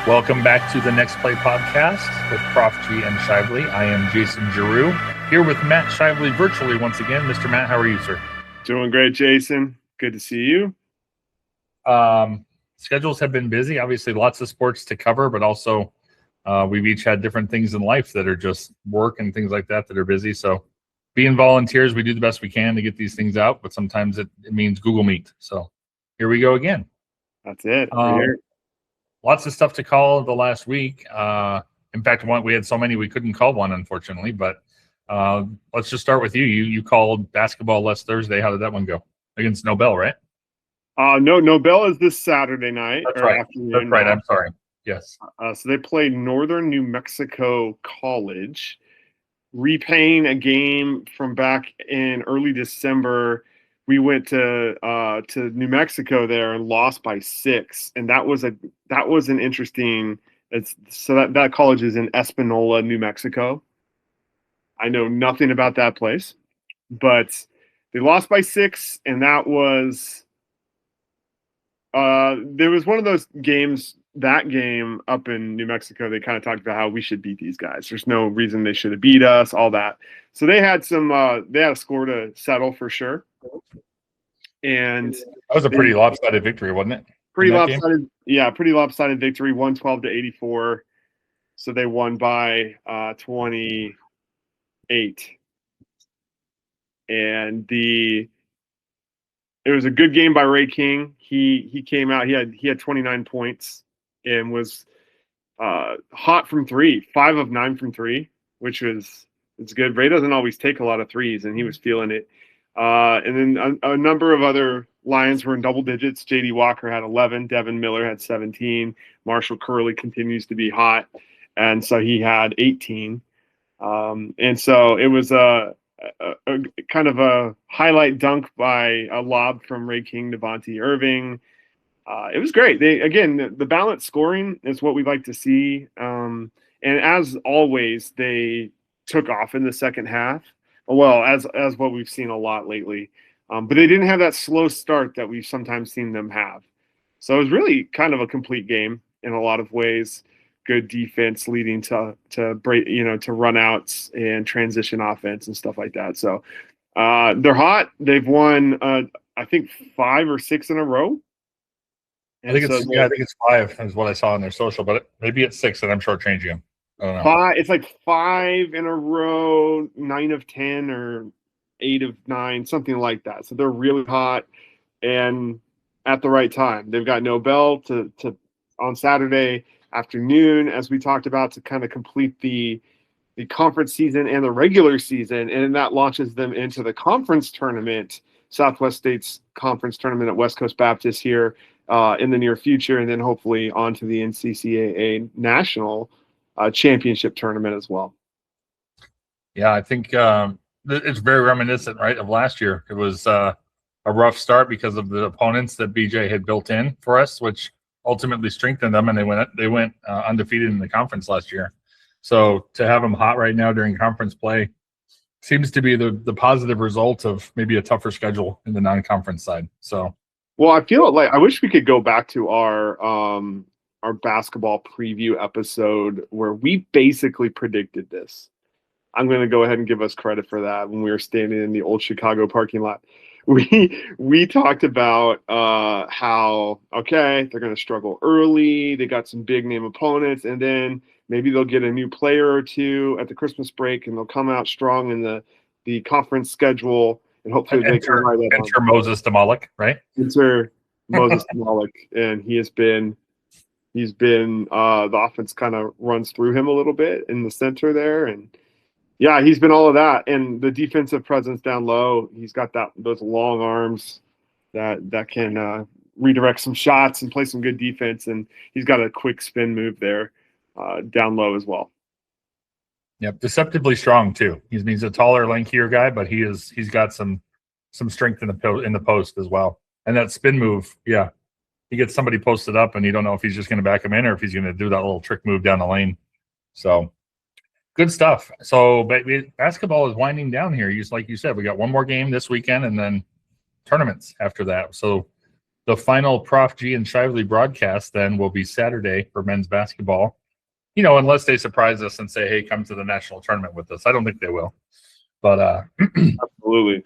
Welcome back to the Next Play podcast with Prof G and Shively. I am Jason Giroux, here with Matt Shively virtually once again. Mr. Matt, how are you, sir? Doing great, Jason. Good to see you. Schedules have been busy. Obviously, lots of sports to cover, but also we've each had different things in life that are just work and things like that are busy. So being volunteers, we do the best we can to get these things out, but sometimes it means Google Meet. So here we go again. That's it. Lots of stuff to call the last week. In fact, we had so many we couldn't call one, unfortunately. But let's just start with you. You called basketball last Thursday. How did that one go? Against Nobel, right? No, Nobel is this Saturday night. That's right. That's right. I'm sorry. Yes. So they played Northern New Mexico College, repaying a game from back in early December. We went to New Mexico there and lost by 6, and that was an interesting. That college is in Espanola, New Mexico. I know nothing about that place, but they lost by 6, and that was there was one of those games. That game up in New Mexico, they kind of talked about how we should beat these guys. There's no reason they should have beat us, all that. So they had a score to settle for sure. And that was a pretty lopsided victory, wasn't it? Pretty lopsided, yeah, pretty lopsided victory, 112-84. So they won by 28. And it was a good game by Ray King. He came out, he had 29 points and was hot from 3, 5 of 9 from 3, which it's good. Ray doesn't always take a lot of threes, and he was feeling it. And then a number of other Lions were in double digits. J.D. Walker had 11. Devin Miller had 17. Marshall Curley continues to be hot, and so he had 18. And so it was a kind of a highlight dunk by a lob from Ray King to Vontae Irving. It was great. The balanced scoring is what we like to see. And as always, they took off in the second half. Well, as what we've seen a lot lately. But they didn't have that slow start that we've sometimes seen them have. So it was really kind of a complete game in a lot of ways. Good defense leading to break, to run outs and transition offense and stuff like that. So they're hot. They've won, I think 5 or 6 in a row. I think it's 5 is what I saw on their social, but maybe it's 6, and I'm shortchanging them. I don't know. 5. It's like 5 in a row, 9 of 10 or 8 of 9, something like that. So they're really hot and at the right time. They've got Nobel to on Saturday afternoon, as we talked about, to kind of complete the conference season and the regular season, and that launches them into the conference tournament, Southwest State's conference tournament at West Coast Baptist here in the near future, and then hopefully on to the NCCAA national championship tournament as well. Yeah, I think it's very reminiscent, right, of last year. It was a rough start because of the opponents that BJ had built in for us, which ultimately strengthened them, and they went undefeated in the conference last year. So to have them hot right now during conference play seems to be the positive result of maybe a tougher schedule in the non-conference side. So, well, I feel like I wish we could go back to our basketball preview episode where we basically predicted this. I'm going to go ahead and give us credit for that. When we were standing in the old Chicago parking lot, we talked about how, okay, they're going to struggle early. They got some big name opponents, and then maybe they'll get a new player or two at the Christmas break, and they'll come out strong in the conference schedule, and hopefully they can ride that. Enter Moses Damalik, right? Enter Moses Damalik, and he's been the offense kind of runs through him a little bit in the center there, and yeah, he's been all of that, and the defensive presence down low. He's got those long arms that can redirect some shots and play some good defense, and he's got a quick spin move there down low as well. Yep, deceptively strong too. He's a taller, lankier guy, but he's got some strength in the post as well. And that spin move, yeah, he gets somebody posted up, and you don't know if he's just going to back him in or if he's going to do that little trick move down the lane. So. Good stuff. So basketball is winding down here. Like you said, we got one more game this weekend and then tournaments after that. So the final Prof G and Shively broadcast then will be Saturday for men's basketball. Unless they surprise us and say, "Hey, come to the national tournament with us." I don't think they will, but absolutely.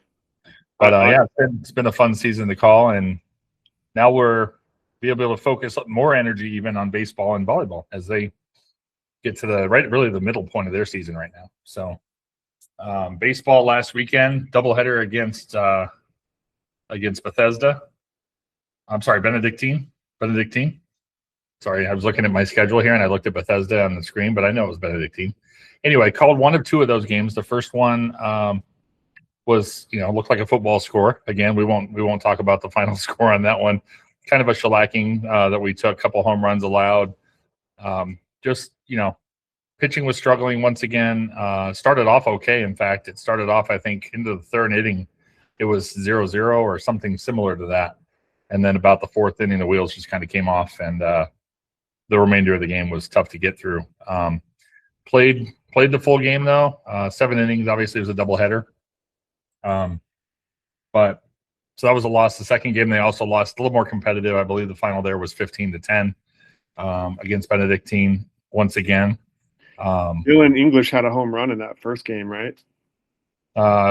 But yeah, it's been a fun season to call, and now we're be able to focus more energy even on baseball and volleyball as they get to really the middle point of their season right now. So baseball last weekend, doubleheader against Bethesda. I'm sorry, Benedictine. Sorry, I was looking at my schedule here and I looked at Bethesda on the screen, but I know it was Benedictine. Anyway, called one of two of those games. The first one was, looked like a football score. Again, we won't talk about the final score on that one. Kind of a shellacking that we took. A couple home runs allowed. Pitching was struggling once again. Started off okay. In fact, it started off, I think, into the third inning. It was 0-0 or something similar to that. And then about the fourth inning, the wheels just kind of came off, and the remainder of the game was tough to get through. Played the full game, though. 7 innings, obviously, it was a doubleheader. So that was a loss. The second game, they also lost, a little more competitive. I believe the final there was 15-10 against Benedictine once again. Dylan English had a home run in that first game, right?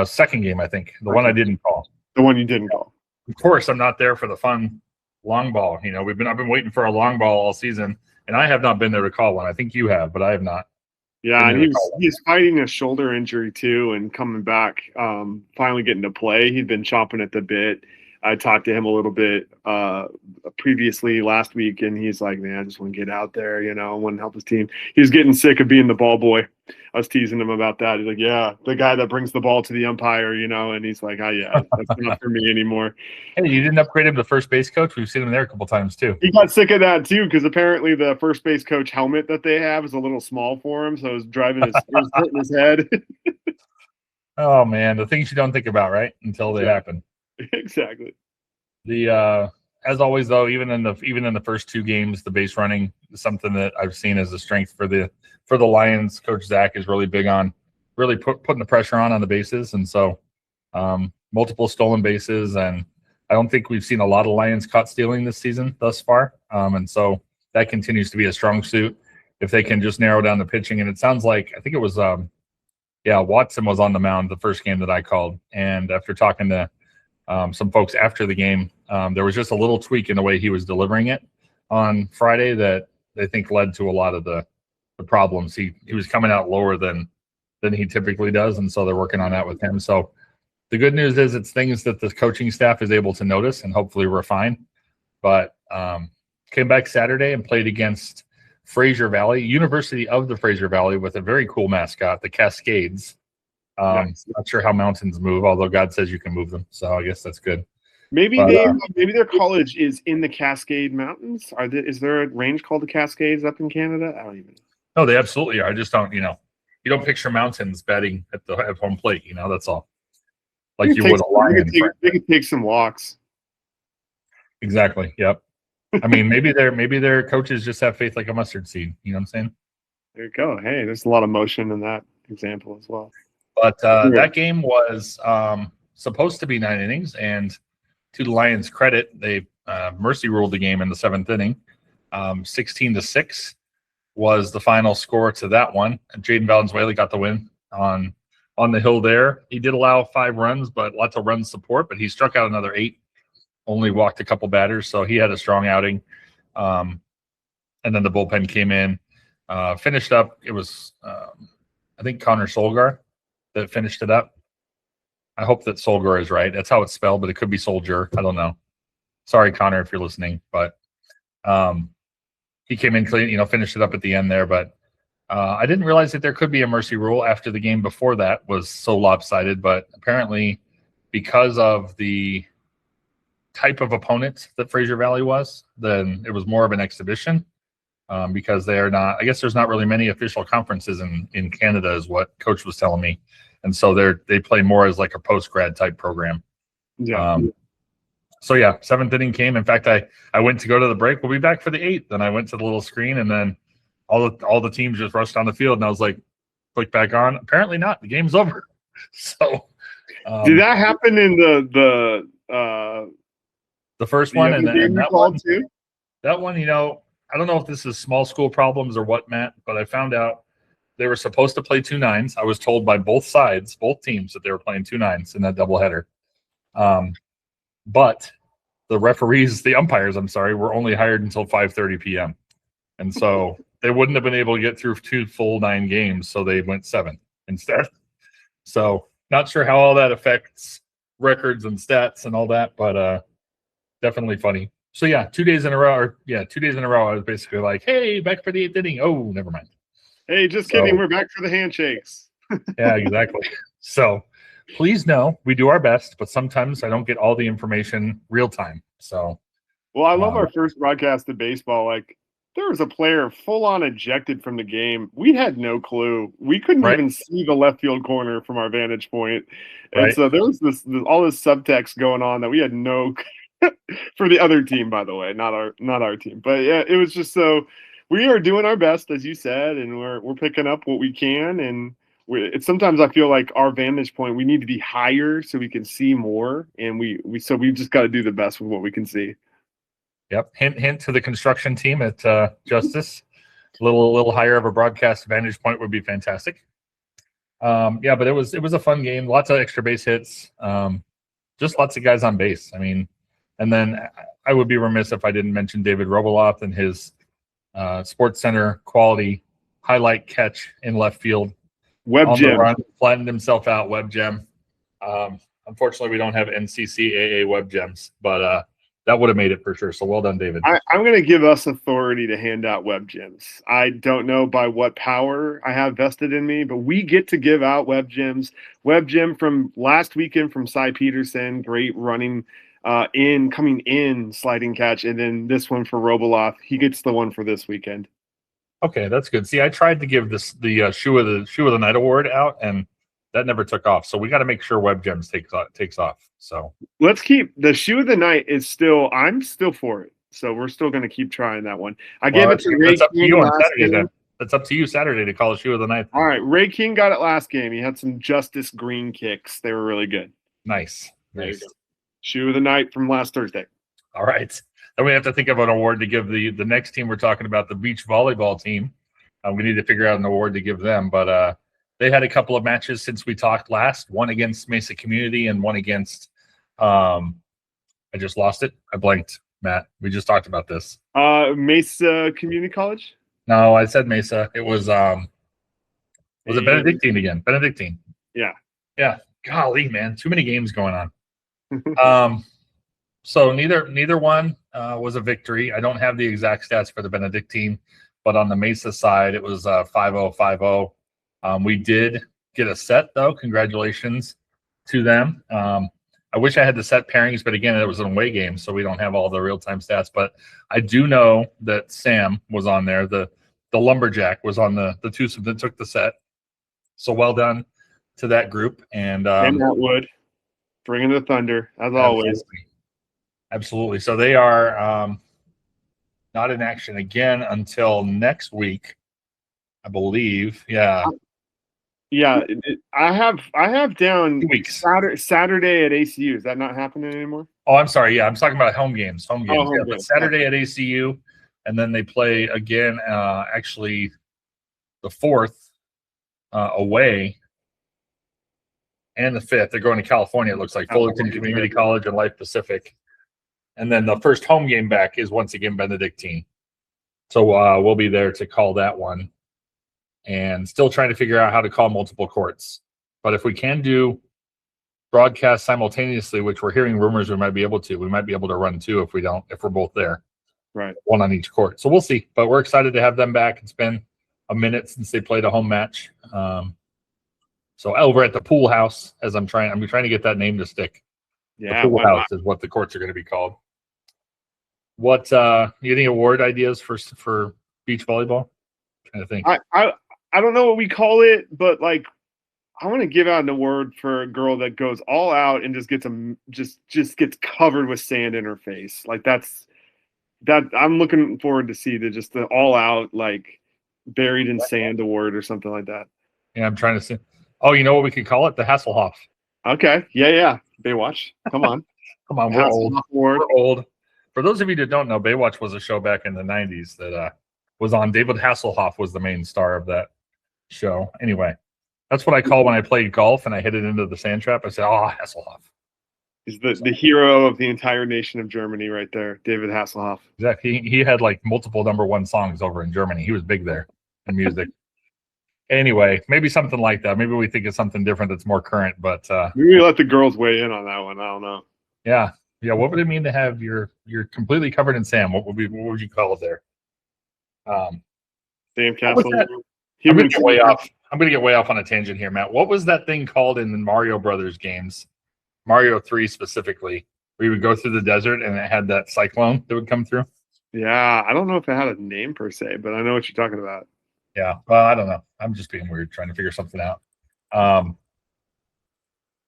Second game, I think. The one I didn't call. The one you didn't call. Of course, I'm not there for the fun long ball. I've been waiting for a long ball all season, and I have not been there to call one. I think you have, but I have not. Yeah, and he's fighting a shoulder injury too, and coming back, finally getting to play. He'd been chomping at the bit. I talked to him a little bit previously last week, and he's like, "Man, I just want to get out there, I want to help his team." He's getting sick of being the ball boy. I was teasing him about that. He's like, "Yeah, the guy that brings the ball to the umpire, and he's like, "Oh yeah, that's not for me anymore." Hey, you didn't upgrade him to first base coach? We've seen him there a couple times too. He got sick of that too, because apparently the first base coach helmet that they have is a little small for him, so it was hitting his head. Oh man, the things you don't think about, right, until they happen. Exactly. As always, though, even in the first 2 games, the base running is something that I've seen as a strength for the Lions. Coach Zach is really big on really putting the pressure on the bases, and so multiple stolen bases, and I don't think we've seen a lot of Lions caught stealing this season thus far, and so that continues to be a strong suit if they can just narrow down the pitching. And it sounds like, I think it was Watson was on the mound the first game that I called, and after talking to some folks after the game, there was just a little tweak in the way he was delivering it on Friday that they think led to a lot of the problems. He was coming out lower than he typically does, and so they're working on that with him. So the good news is it's things that the coaching staff is able to notice and hopefully refine. But came back Saturday and played against Fraser Valley, University of the Fraser Valley, with a very cool mascot, the Cascades. Nice. Not sure how mountains move, although God says you can move them, so I guess that's good. Maybe maybe their college is in the Cascade Mountains. Is there a range called the Cascades up in Canada? I don't even know. No, they absolutely are. I just don't, you don't picture mountains batting at home plate. That's all. Like you would a lion. They could take some walks. Exactly. Yep. I mean, maybe their coaches just have faith like a mustard seed. You know what I'm saying? There you go. Hey, there's a lot of motion in that example as well. But that game was supposed to be 9 innings, and to the Lions' credit, they mercy ruled the game in the 7th inning. 16-6 was the final score to that one. Jaden Valenzuela got the win on the hill there. He did allow 5 runs, but lots of run support. But he struck out another 8, only walked a couple batters, so he had a strong outing. And then the bullpen came in, finished up. It was I think Connor Solgar that finished it up. I hope that Solgar is right. That's how it's spelled, but it could be Soldier. I don't know. Sorry, Connor, if you're listening. But he came in clean, finished it up at the end there. But I didn't realize that there could be a mercy rule after the game before that was so lopsided. But apparently, because of the type of opponent that Fraser Valley was, then it was more of an exhibition. Because they are not, I guess there's not really many official conferences in Canada, is what Coach was telling me. And so they play more as like a post-grad type program. Yeah. So yeah, 7th inning came. In fact, I went to go to the break. We'll be back for the 8th. Then I went to the little screen, and then all the teams just rushed on the field, and I was like, click back on. Apparently not. The game's over. So did that happen in the The first The one, other and game you that called one, too? that one, I don't know if this is small school problems or what, Matt, but I found out they were supposed to play 2-9s. I was told by both sides, both teams, that they were playing 2-9s in that doubleheader. But the umpires, I'm sorry, were only hired until 5:30 p.m. And so they wouldn't have been able to get through 2 full 9 games, so they went 7 instead. So not sure how all that affects records and stats and all that, but definitely funny. So yeah, 2 days in a row, I was basically like, hey, back for the 8th inning. Oh, never mind. Hey, just kidding. We're back for the handshakes. Yeah, exactly. So please know we do our best, but sometimes I don't get all the information real time. So, well, I love our first broadcast of baseball. Like, there was a player full on ejected from the game. We had no clue. We couldn't even see the left field corner from our vantage point. And so there was all this subtext going on that we had no for the other team, by the way, not our team. But yeah, it was just so we are doing our best, as you said, and we're picking up what we can. And sometimes I feel like our vantage point, we need to be higher so we can see more. And we've just got to do the best with what we can see. Yep. Hint to the construction team at Justice. A little higher of a broadcast vantage point would be fantastic. Yeah, but it was a fun game. Lots of extra base hits. Just lots of guys on base. I mean, and then I would be remiss if I didn't mention David Roboloth and his Sports Center quality highlight catch in left field. Web on gem. The run, flattened himself out, web gem. Unfortunately, we don't have NCCAA web gems, but that would have made it for sure. So well done, David. I'm going to give us authority to hand out web gems. I don't know by what power I have vested in me, but we get to give out web gems. Web gem from last weekend from Cy Peterson, great running coming in sliding catch, and then this one for Roboloth. He gets the one for this weekend. Okay, that's good. See, I tried to give the shoe of the night award out, and that never took off. So we got to make sure web gems takes off. So let's keep the shoe of the night is still. I'm still for it. So we're still going to keep trying that one. I gave it to Ray King. That's up to you on Saturday. Then that's up to you Saturday to call it shoe of the night. All right, Ray King got it last game. He had some Justice Green kicks. They were really good. Nice. Shoe of the night from last Thursday. All right. Then we have to think of an award to give the next team we're talking about, the beach volleyball team. We need to figure out an award to give them. But they had a couple of matches since we talked last, one against Mesa Community and one against I just lost it. I blanked, Matt. We just talked about this. Mesa Community College? No, I said Mesa. It was it Benedictine again? Benedictine. Yeah. Yeah. Golly, man. Too many games going on. So neither one was a victory. I don't have the exact stats for the Benedictine, but on the Mesa side, it was 5-0, 5-0. We did get a set, though. Congratulations to them. I wish I had the set pairings, but again, it was an away game, so we don't have all the real-time stats. But I do know that Sam was on there. The Lumberjack was on the twosome that took the set. So well done to that group. And Atwood, bringing the thunder, as always. Absolutely. So they are not in action again until next week, I believe. Yeah. Yeah, I have down 2 weeks. Saturday at ACU. Is that not happening anymore? Oh, I'm sorry. Yeah, I'm talking about home games. But Saturday at ACU, and then they play again. Actually, the 4th away, and the 5th. They're going to California. It looks like Fullerton Community College and Life Pacific, and then the first home game back is once again Benedictine. So we'll be there to call that one. And still trying to figure out how to call multiple courts. But if we can do broadcast simultaneously, which we're hearing rumors we might be able to run 2 if we're both there. Right. 1 on each court. So we'll see. But we're excited to have them back. It's been a minute since they played a home match. So over at the pool house, I'm trying to get that name to stick. Yeah. The pool house is what the courts are going to be called. What any award ideas for beach volleyball? I'm trying to think. I don't know what we call it, but like I want to give out an award for a girl that goes all out and just gets covered with sand in her face. Like that I'm looking forward to see the all out like buried in sand award or something like that. Yeah, I'm trying to see. Oh, you know what we could call it? The Hasselhoff. Okay. Yeah. Baywatch. Come on. Come on, we're old. Hasselhoff Award. We're old. For those of you that don't know, Baywatch was a show back in the 90s that was on. David Hasselhoff was the main star of that show. Anyway, that's what I call when I played golf and I hit it into the sand trap. I said, "Oh, Hasselhoff." He's the hero of the entire nation of Germany right there, David Hasselhoff. Exactly. He had like multiple #1 songs over in Germany. He was big there in music. Anyway, maybe something like that. Maybe we think of something different that's more current, but maybe we let the girls weigh in on that one. I don't know. Yeah. What would it mean to have you're completely covered in sand? What would you call it there? Sandcastle. I'm gonna get way off. I'm gonna get way off on a tangent here, Matt. What was that thing called in the Mario Brothers games? Mario 3 specifically, where you would go through the desert and it had that cyclone that would come through. Yeah, I don't know if it had a name per se, but I know what you're talking about. Yeah, well, I don't know. I'm just being weird, trying to figure something out.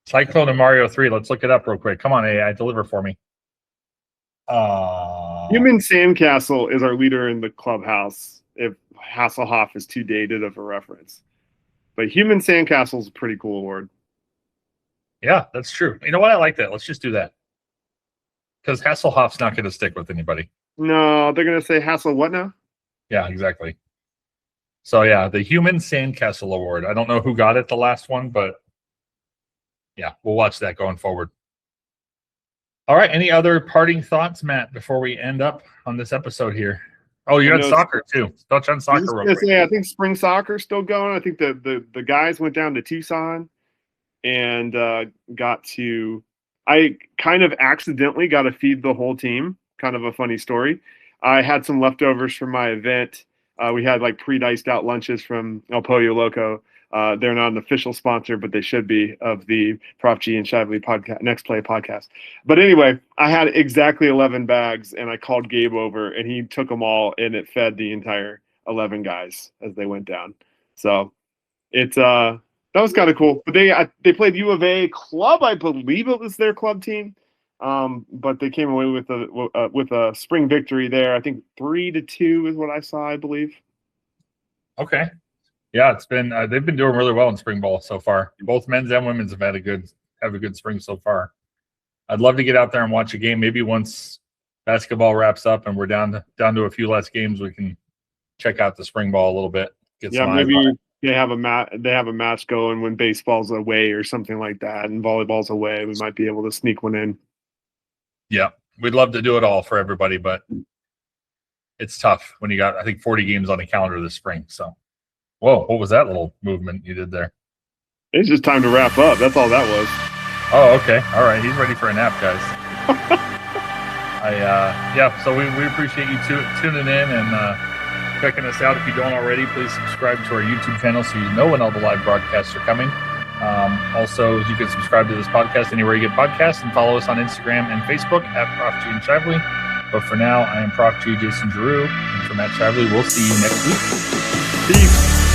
Cyclone and Mario 3. Let's look it up real quick. Come on, AI, deliver for me. Human Sandcastle is our leader in the clubhouse. If Hasselhoff is too dated of a reference, but Human Sandcastle is a pretty cool award. Yeah, that's true. You know what? I like that. Let's just do that. Because Hasselhoff's not going to stick with anybody. No, they're going to say Hassel what now? Yeah, exactly. So, yeah, the Human Sandcastle Award. I don't know who got it the last one, but yeah, we'll watch that going forward. All right. Any other parting thoughts, Matt, before we end up on this episode here? Oh, you had soccer, too. Touch on soccer real quick. I think spring soccer is still going. I think the guys went down to Tucson and I kind of accidentally got to feed the whole team. Kind of a funny story. I had some leftovers from my event. We had like pre-diced out lunches from El Pollo Loco. They're not an official sponsor, but they should be, of the Prof G and Shively podcast, Next Play podcast. But anyway, I had exactly 11 bags, and I called Gabe over, and he took them all, and it fed the entire 11 guys as they went down. So it's that was kind of cool. But they played U of A club, I believe it was their club team. But they came away with a spring victory there. I think 3-2 is what I saw, I believe. Okay. Yeah, it's been they've been doing really well in spring ball so far. Both men's and women's have had a good spring so far. I'd love to get out there and watch a game. Maybe once basketball wraps up and we're down to a few less games, we can check out the spring ball a little bit. Maybe they have a match going when baseball's away or something like that, and volleyball's away. We might be able to sneak one in. Yeah, we'd love to do it all for everybody, but it's tough when you got, I think, 40 games on the calendar this spring. So, whoa, what was that little movement you did there? It's just time to wrap up. That's all that was. Oh, okay. All right. He's ready for a nap, guys. So we appreciate you tuning in and checking us out. If you don't already, please subscribe to our YouTube channel so you know when all the live broadcasts are coming. Also, you can subscribe to this podcast anywhere you get podcasts and follow us on Instagram and Facebook at Prof G and Shively. But for now, I am Prof G, Jason Giroux, and for Matt Shively, we'll see you next week. Peace.